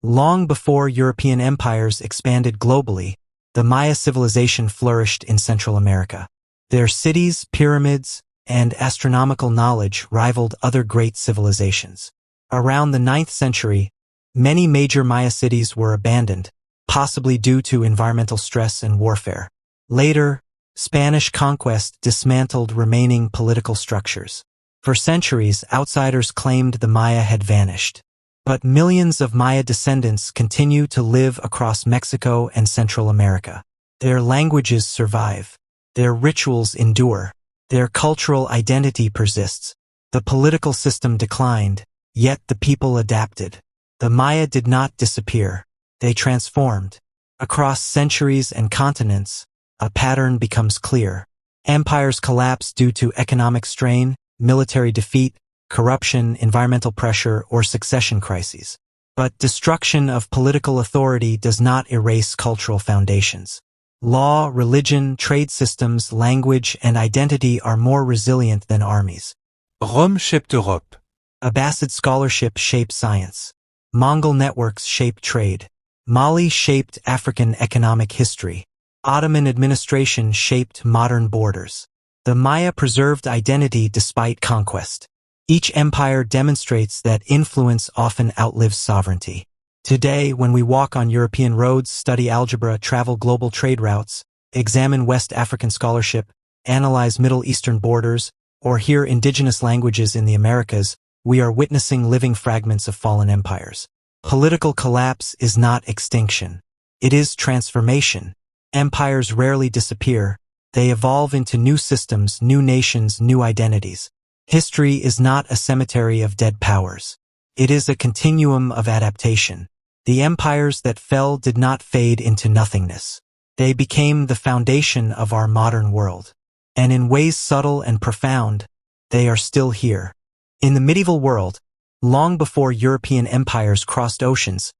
Long before European empires expanded globally, the Maya civilization flourished in Central America. Their cities, pyramids, and astronomical knowledge rivaled other great civilizations. Around the 9th century, many major Maya cities were abandoned, possibly due to environmental stress and warfare. Later, Spanish conquest dismantled remaining political structures. For centuries, outsiders claimed the Maya had vanished. But millions of Maya descendants continue to live across Mexico and Central America. Their languages survive. Their rituals endure. Their cultural identity persists. The political system declined, yet the people adapted. The Maya did not disappear. They transformed. Across centuries and continents, a pattern becomes clear. Empires collapse due to economic strain, military defeat, corruption, environmental pressure, or succession crises. But destruction of political authority does not erase cultural foundations. Law, religion, trade systems, language, and identity are more resilient than armies. Rome shaped Europe. Abbasid scholarship shaped science. Mongol networks shaped trade. Mali shaped African economic history. Ottoman administration shaped modern borders. The Maya preserved identity despite conquest. Each empire demonstrates that influence often outlives sovereignty. Today, when we walk on European roads, study algebra, travel global trade routes, examine West African scholarship, analyze Middle Eastern borders, or hear indigenous languages in the Americas, we are witnessing living fragments of fallen empires. Political collapse is not extinction. It is transformation. Empires rarely disappear. They evolve into new systems, new nations, new identities. History is not a cemetery of dead powers. It is a continuum of adaptation. The empires that fell did not fade into nothingness. They became the foundation of our modern world. And in ways subtle and profound, they are still here. In the medieval world, long before European empires crossed oceans,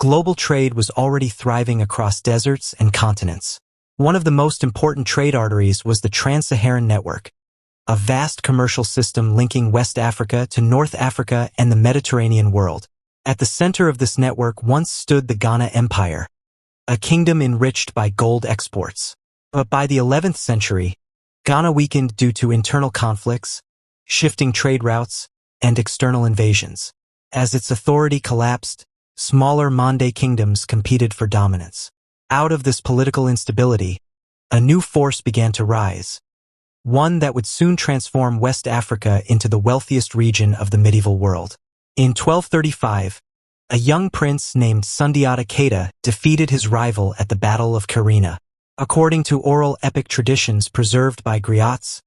global trade was already thriving across deserts and continents. One of the most important trade arteries was the Trans-Saharan Network, a vast commercial system linking West Africa to North Africa and the Mediterranean world. At the center of this network once stood the Ghana Empire, a kingdom enriched by gold exports. But by the 11th century, Ghana weakened due to internal conflicts, shifting trade routes, and external invasions. As its authority collapsed, smaller Mande kingdoms competed for dominance. Out of this political instability, a new force began to rise, one that would soon transform West Africa into the wealthiest region of the medieval world. In 1235, a young prince named Sundiata Keita defeated his rival at the Battle of Karina. According to oral epic traditions preserved by griots,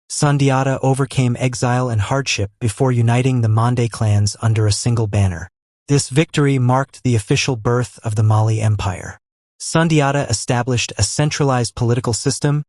Sundiata overcame exile and hardship before uniting the Mande clans under a single banner. This victory marked the official birth of the Mali Empire. Sundiata established a centralized political system,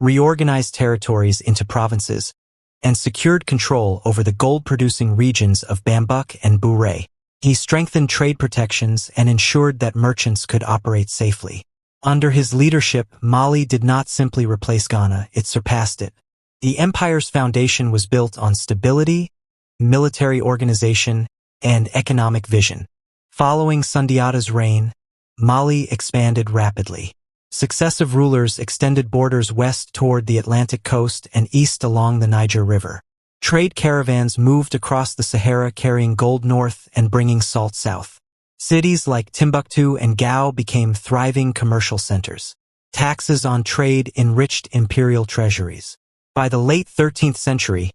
reorganized territories into provinces, and secured control over the gold-producing regions of Bambuk and Bure. He strengthened trade protections and ensured that merchants could operate safely. Under his leadership, Mali did not simply replace Ghana, it surpassed it. The empire's foundation was built on stability, military organization, and economic vision. Following Sundiata's reign, Mali expanded rapidly. Successive rulers extended borders west toward the Atlantic coast and east along the Niger River. Trade caravans moved across the Sahara carrying gold north and bringing salt south. Cities like Timbuktu and Gao became thriving commercial centers. Taxes on trade enriched imperial treasuries. By the late 13th century,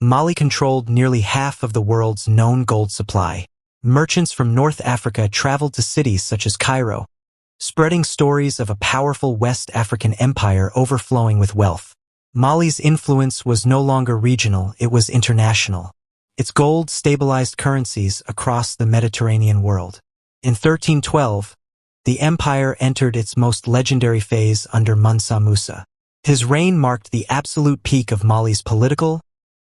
Mali controlled nearly half of the world's known gold supply. Merchants from North Africa traveled to cities such as Cairo, spreading stories of a powerful West African empire overflowing with wealth. Mali's influence was no longer regional, it was international. Its gold stabilized currencies across the Mediterranean world. In 1312, the empire entered its most legendary phase under Mansa Musa. His reign marked the absolute peak of Mali's political,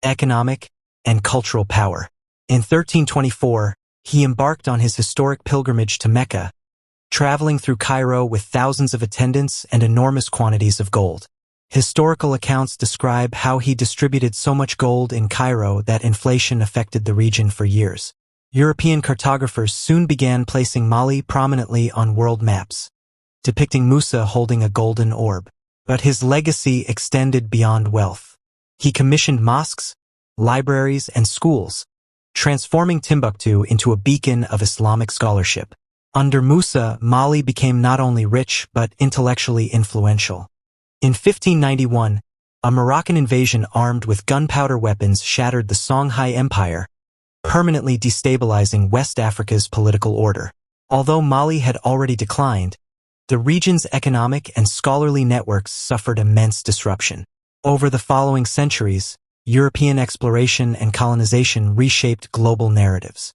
economic, and cultural power. In 1324, he embarked on his historic pilgrimage to Mecca, traveling through Cairo with thousands of attendants and enormous quantities of gold. Historical accounts describe how he distributed so much gold in Cairo that inflation affected the region for years. European cartographers soon began placing Mali prominently on world maps, depicting Musa holding a golden orb. But his legacy extended beyond wealth. He commissioned mosques, libraries, and schools, transforming Timbuktu into a beacon of Islamic scholarship. Under Musa, Mali became not only rich but intellectually influential. In 1591, a Moroccan invasion armed with gunpowder weapons shattered the Songhai Empire, permanently destabilizing West Africa's political order. Although Mali had already declined, the region's economic and scholarly networks suffered immense disruption. Over the following centuries, European exploration and colonization reshaped global narratives.